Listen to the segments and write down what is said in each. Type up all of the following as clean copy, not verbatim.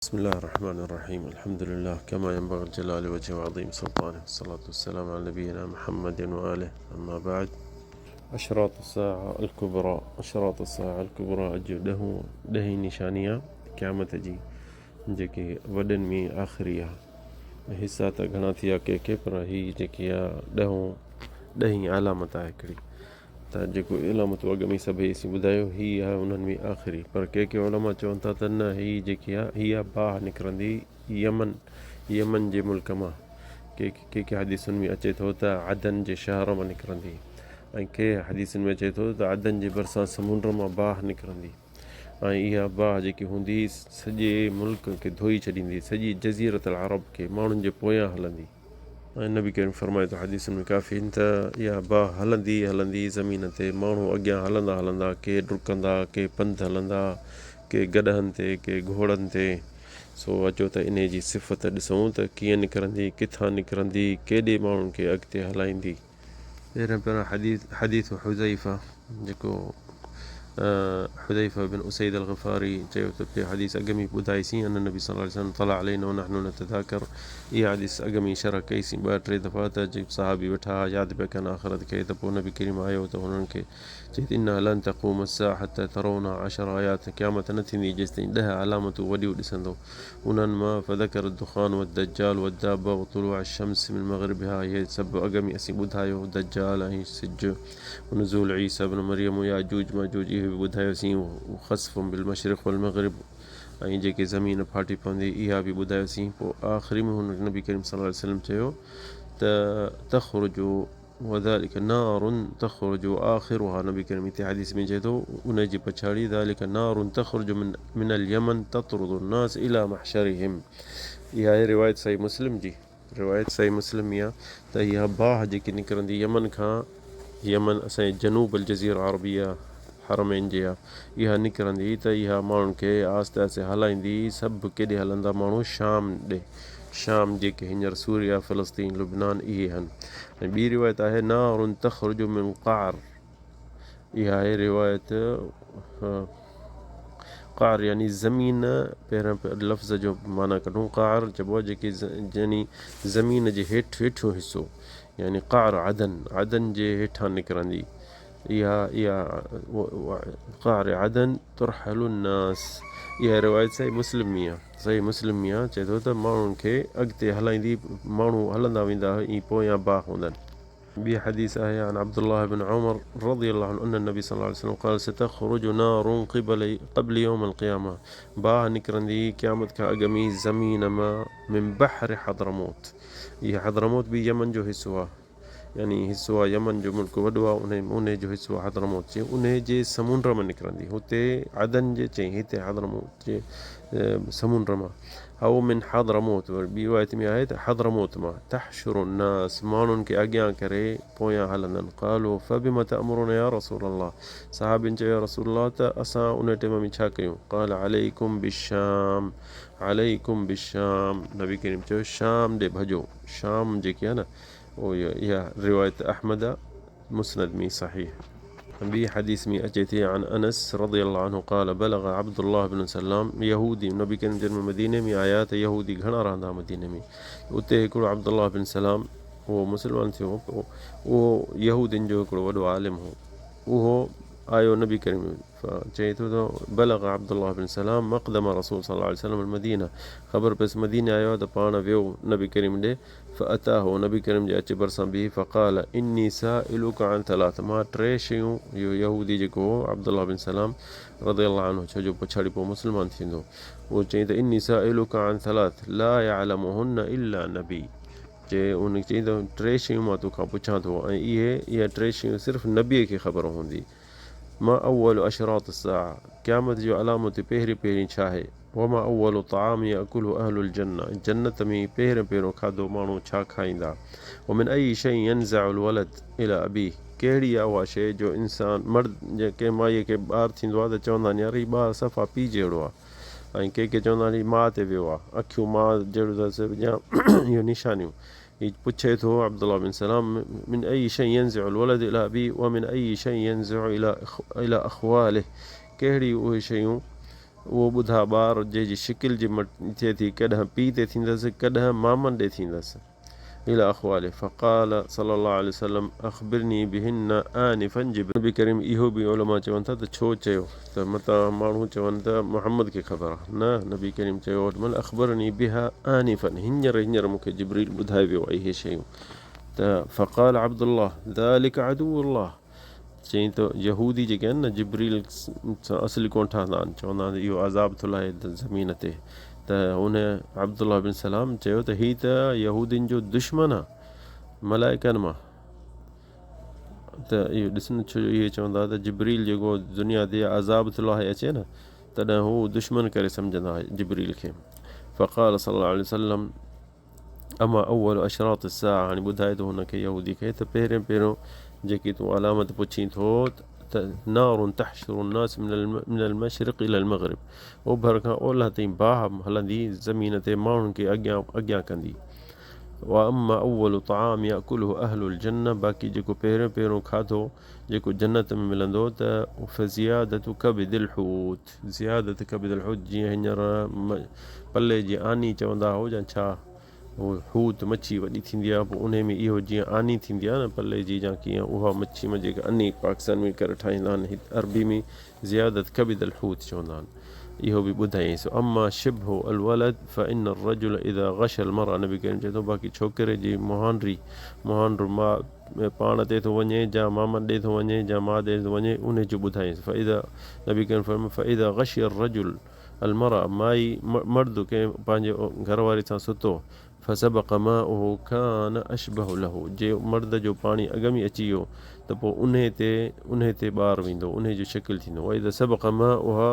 بسم الله الرحمن الرحيم. الحمد لله كما ينبغي الجلال وجهه وعظيم سلطانه، والصلاة والسلام على نبينا محمد وآله. أما بعد، أشراط الساعة الكبرى أجو ॾही निशानियां क़यामत जी जेके वॾनि में आख़िरी आहे। हिसा त घणा थी विया कंहिंखे, पर हीअ जेकी आहे ॾहीं अलामत आहे हिकिड़ी। त जेको अलामत अॻ में सभई असीं ॿुधायो हीअ आहे उन्हनि में आख़िरी। पर के उलमा चवनि था त न, हीअ जेकी आहे हीअ बाह निकिरंदी यमन जे मुल्क मां। के हदीसुनि में अचे थो त अदन जे शहर मां निकिरंदी, ऐं के हदीसुनि में अचे थो त अदन जे भरिसां समुंड मां बाह निकिरंदी। ऐं इहा बाह जेकी हूंदी सॼे मुल्क खे धोई छॾींदी, सॼी जज़ीरतुल अरब खे माण्हुनि जे पोयां हलंदी। ऐं नबी करीम फरमाए थो हदीसुनि में काफ़ी त इहा बाह हलंदी ज़मीन ते, माण्हू अॻियां हलंदा के डुकंदा, के पंधु हलंदा, के गॾहनि ते, के घोड़नि ते। सो अचो त इन जी सिफ़त ॾिसूं त कीअं निकिरंदी, किथां निकिरंदी, केॾे माण्हुनि खे अॻिते हलाईंदी। पहिरियों हदीस हुज़ैफ़ा, जेको हुज़ैफ़ा बिन उसैद अल ग़फ़ारी चयो त हदीस अॻ में ॿुधाईसीं। अन नबी सल्लल्लाहु अलैहि वसल्लम तला अलैना व नहनु नतज़ाकर। इहा हदीस अॻ में शरह कईसीं 2-3 दफ़ा त जेके सहाबी वेठा यादि पिया कनि आख़िरत खे। त पोइ नबी करीम आयो त हुननि खे चई त इन्ना लन तक़ूम अस्साअ हत्ता तरौना 10 आयात। क़यामत न थींदी जेसिताईं 10 अलामतूं वॾियूं ॾिसंदो। उन्हनि मां फ़ज़कर दुख़ान व दज्जाल व दाब्बा व तुलूअ अश-शम्स मिन मग़रिबिहा। इहे सभु अॻ में असीं ॿुधायो, दज्जाल ऐं सिज, नुज़ूल ईसा इब्न मरियम, याजूज माजूज इहे बि ॿुधायोसीं। ख़स्फ़ुम बिल मशरिक़ वल मग़रिब, ऐं जेके ज़मीन फाटी पवंदी इहा बि ॿुधायोसीं। पोइ आख़िरी में हुन नबी करीम सल्लल्लाहु अलैहि वसल्लम चयो त तख़रुजु वज़ालिक नारुन तख़रुजु आख़िरुहा। नबी करीम हिते हदीस में चए थो उन जी पछाड़ी ज़ालिक नारुन तख़रुजु मिनल यमन ततरुदु नास इला महशरिहिम। इहा आहे रिवायत सही मुस्लिम जी। रिवायत सही मुस्लिम आहे त इहा बाह जेकी निकिरंदी यमन खां, यमन असांजे जनूब अल जज़ीरा अरबिया हरमैन जे आहे, इहा निकिरंदी त इहा माण्हुनि खे आहिस्ते आहिस्ते हलाईंदी। सभु केॾे हलंदा माण्हू? शाम ॾे। शाम जेके हींअर सूरिया, फ़लस्तीन, लुबनान इहे आहिनि। ऐं ॿी रिवायत आहे नारुन तख़रुजु मिन क़अर। इहा आहे रिवायत क़अर यानी ज़मीन। पहिरियों लफ़्ज़ जो माना कढूं, क़अर चइबो आहे जेके यानी ज़मीन जे हेठियों हिसो, यानी क़अर अदन जे हेठां निकिरंदी। इहा क़अर अदन तुरहलुन नास। इहा रिवायत सही मुस्लिम में आहे। चए थो त माण्हुनि खे अॻिते हलाईंदी, माण्हू हलंदा वेंदा, ई पोयां बाह हूंदनि। ॿी हदीस आहे अन अब्दुल्लाह बिन उमर रज़ियल्लाहु अन्हु अन नबी सल्लल्लाहु अलैहि वसल्लम क़ाल सतख़रुजु नारुन क़बल यौमिल क़ियामा। बाह निकिरंदी क़यामत खां अॻ में ज़मीन मां मिन बहर हदरमौत। इहा हदरमौत बि यमन जो हिसो आहे, यानी हिसो आहे यमन जो मुल्क वॾो आहे, उन जो हिसो आहे हदरमौत चई। उन जे समुंड मां निकिरंदी। हुते अदन जे चई, हिते हदरमौत जे समुंड मां। अव मिन हदरमौत, ॿी रिवायत में आहे त हदरमौत मां। तहशुरु नास, माण्हुनि खे अॻियां करे पोयां हलंदनि। क़ालू फबिमा तअमुरुना या रसूल अल्लाह। सहाबिन चयो या रसूल अल्लाह त असां उन टाइम में छा कयूं? क़ाल अलैकुम बिश्शाम, नबी करीम चयो शाम ॾे भॼो। शाम जेकी आहे न, इहा रिवायत अहमद मुस्नद में सहीह। ॿी हदीस में अचे थी अन अनस रज़ियल्लाहु अन्हु क़ाल बलग़ अब्दुल्लाह बिन सलाम यहूदी। नबी करीम जन मदीने में आया त यहूदी घणा रहंदा मदीने में। उते हिकिड़ो अब्दुल्लाह बिन सलाम, उहो मुस्लमान थियो। उहो यहूदियुनि जो हिकिड़ो वॾो आलिम हो। उहो आयो नबी करीम, चए थो त बलग़ अब्दुल्लाह बिन सलाम मक़दम रसूल सल्लल्लाहु अलैहि वसल्लम मदीना। ख़बर पयसि मदीने आयो आहे त पाण वियो नबी करीम ॾे। फ़अताहु, नबी करीम जे अच भरिसां बीह। फ़क़ाल इन्नी साइलुका अन थलाथ। मां 3 शयूं, इहो यहूदी जेको हो अब्दुल्लाह बिन सलाम रज़ियल्लाहु अन्हु, छो जो पछाड़ी पोइ मुस्लमान थींदो, उहो चई त इन्नी साइलुका अन थलाथ ला यअलमुहुन्न इल्ला नबी। उन चई त 3 शयूं मां तोखां पुछां थो, ऐं इहा 3 शयूं सिर्फ़ु नबीअ खे ख़बर हूंदी। मां अव्वलु अशरात अस्साअ, क़यामत जो अलामत पहिरीं छा आहे? वमा अव्वलु तआम यअकुलु अहलुल जन्नह, जन्नत में पहिरियों खाधो माण्हू छा खाईंदा? वमिन अय्यि शैइन यनज़अुल वलद इला अबीह, कहिड़ी आहे उहा शइ जो इंसान मर्द कंहिं माईअ खे ॿारु थींदो आहे त चवंदा आहिनि यार हीउ ॿारु सफ़ा पीउ जहिड़ो आहे, ऐं के चवंदा आहिनि हीउ माउ ते वियो आहे, अखियूं माउ जहिड़ो अथसि या इहो निशानियूं। हीउ पुछे थो अब्दुल्लाह बिन सलाम मिन अय्यि शैइन यनज़अुल वलद इला अबीह वमिन अय्यि शैइन यनज़अु इला अख़वालिह, कहिड़ी उहे शयूं उहो ॿुधा ॿार जंहिंजी शिकिल जी थिए थी, कॾहिं पीउ ते थींदसि, कॾहिं मामनि ॾे थींदसि। इला अख़वाले फ़क़ाल सल्लल्लाहु अलैहि वसल्लम अख़बिरनी बिहिन्न आनिफ़न जिब्रील। नबी करीम इहो बि उलमा चवनि था त छो चयो, त मतां माण्हू चवनि था मुहम्मद खे ख़बर आहे, न नबी करीम चयो ओॾीमहिल अख़बरनी बिहा आनिफ़न, हींअर मूंखे जिब्रील ॿुधाए वियो आहे इहे शयूं। त फ़क़ाल अब्दुल्लाह ज़ालिक अदुव्वुल्लाह, चई त यहूदी जेके आहिनि न जिब्रील सां असली कोन ठहंदा आहिनि, चवंदा आहिनि इहो अज़ाब थो लाहे ज़मीन ते। त उन अब्दुल्लाह बिन सलाम चयो त हीअ त यहूदियुनि जो दुश्मन आहे मलाइकनि मां। त इहो ॾिसनि छो जो इहे चवंदा त जिब्रील जेको दुनिया ते अज़ाब थो लाहे अचे न, तॾहिं हू दुश्मन करे सम्झंदा हुआ जिब्रील खे। फ़क़ाल सल्लल्लाहु अलैहि वसल्लम अमा अव्वल अशरात अस्साअ, हाणे ॿुधाए थो हुनखे यहूदी खे त पहिरियों जेकी तूं अलामत पुछी थो त नारुन तहशुरु नास मिनल मशरिक़ इलल मग़रिब, ओभर खां ओलह ताईं बाहि हलंदी ज़मीन ते, माण्हुनि खे अॻियां कंदी। व अम्मा अव्वल तआम याकुलुहु अहलुल जन्नह, बाक़ी जेको पहिरियों खाधो जेको जन्नत में मिलंदो त फ़ज़ियादतु कबिदिल हूत, ज़ियादत कबिदिल हूत, जीअं हींअर पल्ले जी आनी चवंदा हुओ या छा, उहो हूत मच्छी वॾी थींदी आहे, पोइ उन में इहो जीअं आनी थींदी आहे न पल्ले जी या कीअं, उहा मच्छी में जेका अनी पाकिस्तान में करे ठाहींदा आहिनि, अरबी में ज़ियादत कबिदिल हूत चवंदा आहिनि। इहो बि ॿुधाईंसि। अम्मा शिब्हु अल वलद फ़इन रजुल इदा गशल मरा, नबी करीम चए थो बाक़ी छोकिरे जी मुहांड्रू मां पाण ते थो वञे, जा मामन ॾे थो वञे, जा माउ ॾे थो वञे, उन जो ॿुधाईंसि। फ़इदा नबी करीम फरमायो फ़इदा गशिय रजुल अल मरा, माई मर्द कंहिं पंहिंजे घरवारी सां सुतो, फ़सबक़ माउहु कान अशबहु लहू, जे मर्द जो पाणी अॻ में अची वियो त पोइ उन ते ॿारु वेंदो, उन जो शिकिल थींदो। वइदा सबक़ माउहा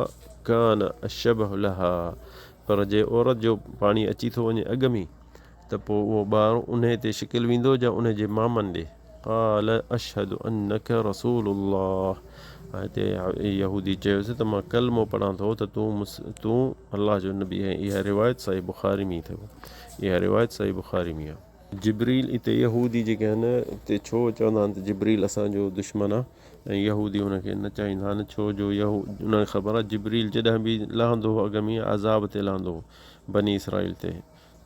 कान अशबहु लहा, पर जे औरत जो पाणी अची थो वञे अॻ में त पोइ उहो ॿारु उन ते शिकिल वेंदो या उन जे मामनि ॾे। क़ाल अशहदु अन्नक रसूलुल्लाह, हिते यहूदी चयोसि त मां कलमो पढ़ां थो त तूं अलाह जो नबी आहे। इहा रिवायत सही बुखारी में अथव, इहा रिवायत सही बुखारी में आहे। जिब्रील हिते यहूदी जेके आहिनि हिते छो चवंदा आहिनि त जिब्रील असांजो दुश्मन आहे, ऐं यहूदी हुनखे न चाहींदा आहिनि, छो जो उन्हनि खे ख़बर आहे जिब्रील जॾहिं बि लहंदो हो अॻ में अज़ाब ते लहंदो हो बनी इसराइल ते,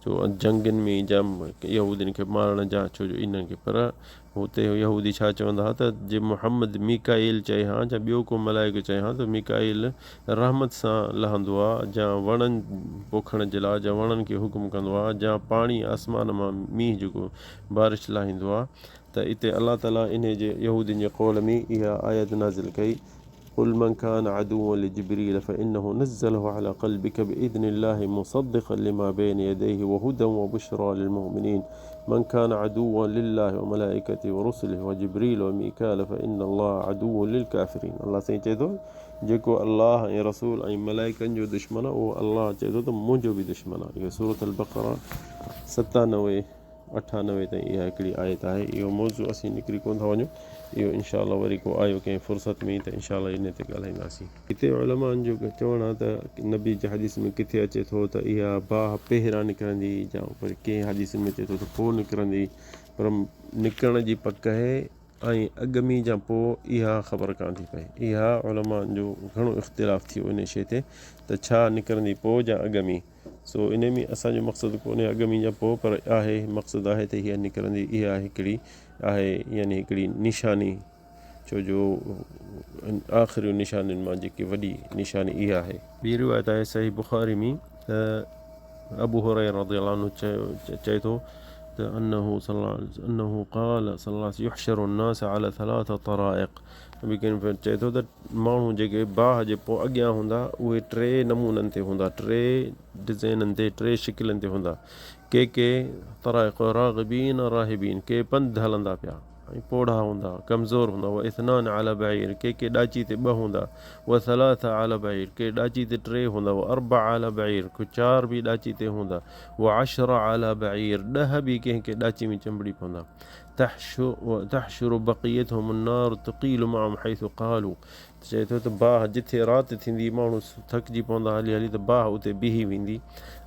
छो जंगनि में जा यहूदियुनि खे मारण जा, छो जो इन्हनि खे। पर हुते यहूदी छा चवंदा हुआ त जे मुहम्मद मीकाईल चए हा या ॿियो को मलाइको चए हा त मीकाईल रहमत सां लहंदो आहे, या वणनि पोखण जे लाइ, या वणनि खे हुकुम कंदो आहे, या पाणी आसमान मां मींहुं जेको बारिश लाहींदो आहे। त हिते अलाह ताला इन जे यहूदियुनि जे क़ौल में इहा आयत नाज़िल कई, कुल मन कान अदुव्वन लिजिब्रील फ़इन्नहु नज़्ज़लहु अला क़ल्बिक बिइज़्निल्लाहि मुसद्दिक़न लिमा बैन यदैहि वहुदन वबुश्रा लिलमुमिनीन मन कान अदुव्वन लिल्लाहि व मलाइकतिहि व रुसुलिहि व जिब्रील व मीकाल फ़इन्नल्लाह अदुव्वुन लिलकाफ़िरीन। अलाह साईं चए थो जेको अलाह ऐं रसूल ऐं मलाइकनि जो दुश्मन आहे, उहो अलाह चए थो त मुंहिंजो बि दुश्मन आहे। इहो सूरत अल बक़रा 97-98 ताईं इहा हिकिड़ी आयत आहे। इहो मौज़ू असीं निकिरी कोन था वञूं, इहो इनशा अल्लाह वरी को आयो कंहिं फ़ुर्सत में त इनशा अल्लाह इन ते ॻाल्हाईंदासीं। हिते उलमानि जो चवणु आहे त नबी जे हदीस में किथे अचे थो त इहा बाहि पहिरां निकिरंदी, या वरी कंहिं हदीस में अचे थो त पोइ निकिरंदी, पर निकिरण जी पक आहे ऐं अॻ में या पोइ इहा ख़बर कान थी पए। इहा उलमानि जो घणो इख़्तिलाफ़ु थियो इन शइ ते त छा निकिरंदी पोइ या अॻ में। सो इन में असांजो मक़सदु कोन्हे अॻ में या पोइ, पर आहे मक़सदु आहे त हीअ निकिरंदी, इहा हिकिड़ी आहे यानी हिकिड़ी निशानी, छो जो आख़िरी निशानियुनि मां जेकी वॾी निशानी इहा आहे। ॿी रिवायत आहे सही बुखारी में त अबू हुरैरा रज़ियल्लाहु अन्हु चए थो त अन्नहु क़ाल सल्लल्लाहु युहशरु अन्नास अला थलाथ तराइक़, नबी करीम चए थो त माण्हू जेके बाहि जे पोइ अॻियां हूंदा उहे 3 नमूननि ते हूंदा, 3 डिज़ाइननि ते, 3 शिकिलनि ते हूंदा। के तराइक़ राग़िबीन राहिबीन, के पंधु हलंदा पिया ऐं पोढ़ा हूंदा, कमज़ोर हूंदा। व इथनान अला बईर, के ॾाची ते 2 हूंदा। व सलाथ अला बईर, के ॾाची ते 3 हूंदा। व अरबा अला बईर, को 4 बि ॾाची ते हूंदा। व 10 अला बईर, 10 बि कंहिंखे ॾाची में चंबड़ी पवंदा। وتحشر بقيتهم النار تقيل معهم حيث قالوا. चए थो त बाह जिथे राति थींदी माण्हू थकिजी पवंदा हली हली त बाह उते बीही वेंदी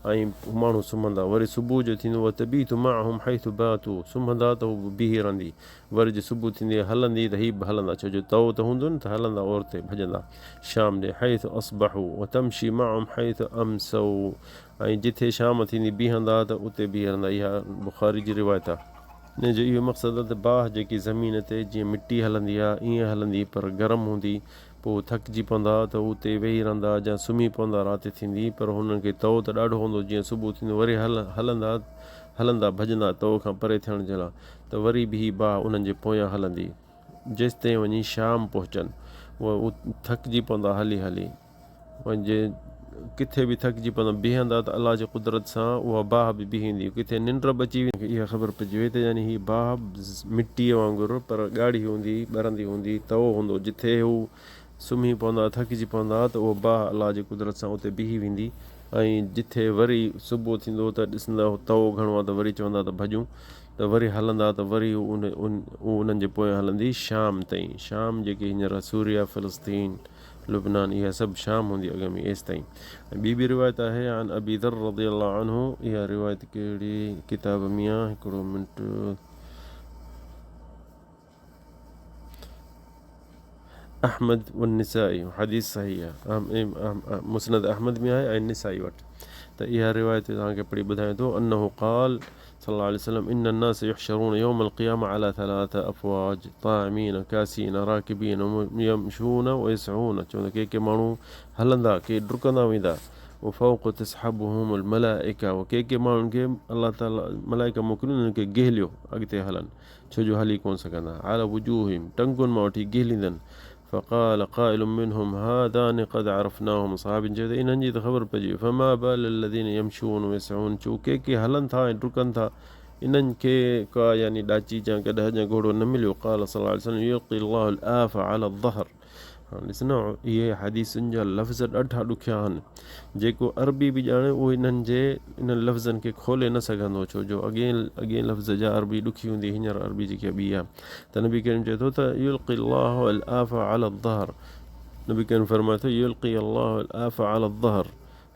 ऐं माण्हू सुम्हंदा। वरी सुबुह जो थींदो तबीत माहुम हैथु बातू, सुम्हंदा त हू बीही रहंदी। वरी जे सुबुह थींदी हलंदी त हीअ बि हलंदा, छो जो तओ त हूंदो न त हलंदा और ते भॼंदा। शाम ॾे हैथु असबहू व तमशी माहुम हैथु अमसऊ, ऐं जिथे शाम थींदी बीहंदा त उते बीह रहंदा। इहा बुखारी जी रिवायत आहे। इन जो इहो मक़सदु आहे त बाह जेकी ज़मीन ते जीअं मिटी हलंदी आहे ईअं हलंदी, पर गरम हूंदी, पोइ थकिजी पवंदा त उते वेही रहंदा या सुम्ही पवंदा राति थींदी, पर हुननि खे तओ त ॾाढो हूंदो। जीअं सुबुह थींदो वरी हलंदा भॼंदा तओ खां परे थियण जे लाइ, त वरी बि बाह उन्हनि जे पोयां हलंदी जेसि ताईं वञी शाम पहुचनि। उहा थकिजी पवंदा हली हली, जे किथे बि थकिजी पवंदा बीहंदा त अलाह जी कुदरत सां उहा बाह बि बीहंदी। किथे निंड बि अची वेंदी, इहा ख़बर पइजी वई त यानी हीअ बाह मिटीअ वांगुरु पर ॻाढ़ी हूंदी, ॿरंदी हूंदी, तओ हूंदो। जिथे हू सुम्ही पवंदा थकिजी पवंदा त उहा बाह अलाह जी कुदरत सां उते बीही वेंदी। ऐं जिथे वरी सुबुह थींदो त ॾिसंदा तओ घणो आहे त वरी चवंदा त भॼूं, त वरी हलंदा त वरी उन्हनि जे पोयां हलंदी शाम ताईं। शाम जेकी हींअर सूरिया, फ़लस्तीन, लुबनान, इहा सभु शाम हूंदी अॻ में एसि ताईं। ऐं ॿी बि रिवायत आहे आन अबी ज़र रज़ियल्लाहु अन्हु, इहा रिवायत कहिड़ी किताब में आहे, हिकिड़ो मिंट, अहमद व निसाई, हदीस सही आहे, मुस्नद अहमद में आहे ऐं निसाई वटि। त इहा रिवायत तव्हांखे पढ़ी ॿुधायां थो। अन्नहु क़ाल सल्लल्लाहु अलैहि वसल्लम इन्न अन्नास युहशरून यौमल क़ियामह अला थलाथ अफ़वाज ताइमीन कासीन राकिबीन यमशून व यसऊन। चवंदा के माण्हू हलंदा, के डुकंदा वेंदा। व फ़ौक़ तस्हबुहुमुल मलाइका, व के माण्हुनि खे अलाह ताला मलाइका मोकिलियो उन्हनि खे गेहलियो अॻिते हलनि, छो जो हली कोन सघंदा। अला वुजूहिम, टंगुनि मां वठी गेलींदनि। फ़क़ाल क़ाइल मिनहुम हादान क़द अरफ़नाहुम, सहाबीन चयो त इन्हनि जी त ख़बर पइजी वई। फ़मा बाल लज़ीन यमशून व यसऊन, चो के हलनि था ऐं डुकनि था, इन्हनि खे का यानी ॾाची या गॾह या घोड़ो न मिलियो। क़ाल सल्लल्लाहु अलैहि वसल्लम युल्क़ी अल्लाहु अल-आफ़ अला ज़हर। हाणे ॾिस न, इहे हदीसुनि जा लफ़्ज़ ॾाढा ॾुखिया आहिनि। जेको अरबी बि ॼाणे उहो इन्हनि लफ़्ज़नि खे खोले न सघंदो, छो जो अॻे लफ़्ज़ जा अरबी ॾुखी हूंदी, हींअर अरबी जेकी ॿी आहे। त नबी करीम चए थो त युल्क़ी अल्लाहु अल-आफ़ अला ज़हर, नबी करीम फरमाए थो युल्क़ी अल्लाहु अल-आफ़ अला ज़हर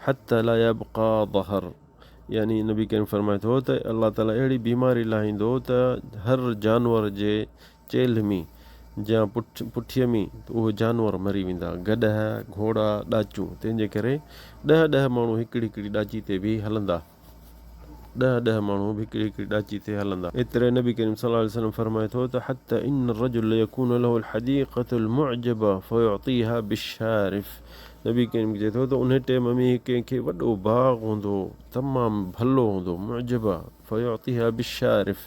हत्ता ला यबक़ा ज़हर, यानी नबी करीम फरमाए थो त अलाह ताला अहिड़ी बीमारी लाहींदो त हर जानवर जे चेल्ह में या पुठीअ में उहे जानवर मरी वेंदा, गॾह, घोड़ा, ॾाचूं। तंहिंजे करे 10 माण्हू हिकिड़ी ॾाची ते बि हलंदा, 10 माण्हू हिकिड़ी ॾाची ते हलंदा। एतिरे नबी करीम सल्लल्लाहु अलैहि वसल्लम फरमाए थो त हत्ता इन रजुल यकून लहु हदीक़तुल मुअजबा फयुअतीहा बिशारिफ। नबी करीम चए थो त उन टाइम में कंहिंखे वॾो बाग़ हूंदो, तमामु भलो हूंदो, मुअजबा फयुअतीहा बिशारिफ,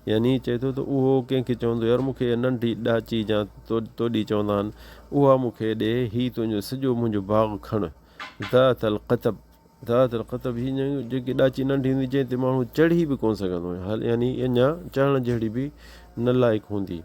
यानी चए थो त उहो कंहिंखे चवंदो यार मूंखे नंढी ॾाची या तोॾी चवंदा आहिनि, उहा मूंखे ॾे, हीअ तुंहिंजो सॼो मुंहिंजो बाग़ खण। ज़ातल क़तब, हीअ जेकी ॾाची नंढी हूंदी जंहिं ते माण्हू चढ़ी बि कोन सघंदो, यानी अञा चढ़ण जहिड़ी बि न लाइक़ु हूंदी।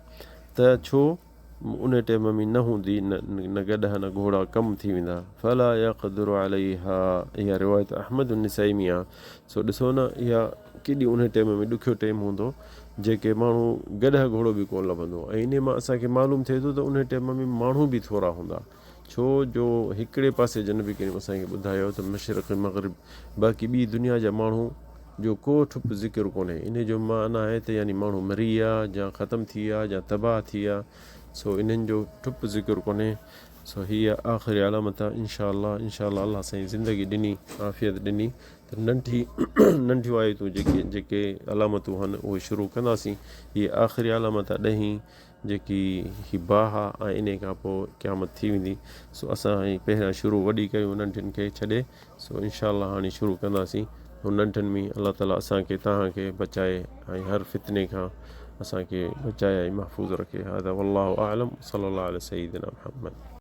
त छो उन टाइम में न हूंदी, न गॾह न घोड़ा, कम थी वेंदा। फला यक़दिरु अलैहा, इहा रिवायत अहमद निसाई में आहे। सो ॾिसो न, इहा केॾी उन टाइम में ॾुखियो टाइम हूंदो, जेके माण्हू गॾह घोड़ो बि कोन लभंदो। ऐं इन मां असांखे मालूम थिए थो त उन टाइम में माण्हू बि थोरा हूंदा, छो जो हिकिड़े पासे जो नबी करीम असांखे ॿुधायो त मशरिक़ मग़रिब, बाक़ी ॿी दुनिया जा माण्हू जो को ठुप ज़िक्र कोन्हे। इन जो माना आहे त यानी माण्हू मरी विया या ख़तमु थी विया या तबाह थी विया, सो इन्हनि जो ठुप ज़िक्र कोन्हे। सो हीअ आख़िरी अलामत आहे। इंशा अल्लाह अलाह साईं ज़िंदगी ॾिनी, आफ़ियत ॾिनी त नंढियूं आयतूं जेके अलामतूं आहिनि उहे शुरू कंदासीं। हीअ आख़िरी अलामत आहे 10, जेकी ही बाह आहे, ऐं इन खां पोइ क़यामत थी वेंदी। सो असां पहिरियां शुरू वॾी कयूं, नंढियुनि खे छॾे। सो इंशा अल्लाह हाणे शुरू कंदासीं। हुन नंढनि में अलाह ताला असांखे तव्हांखे बचाए ऐं हर फितने खां असांखे बचाए ऐं महफ़ूज़ रखे। हादा वल्लाहु आलम, सल्लल्लाहु अला सय्यिदिना मुहम्मद।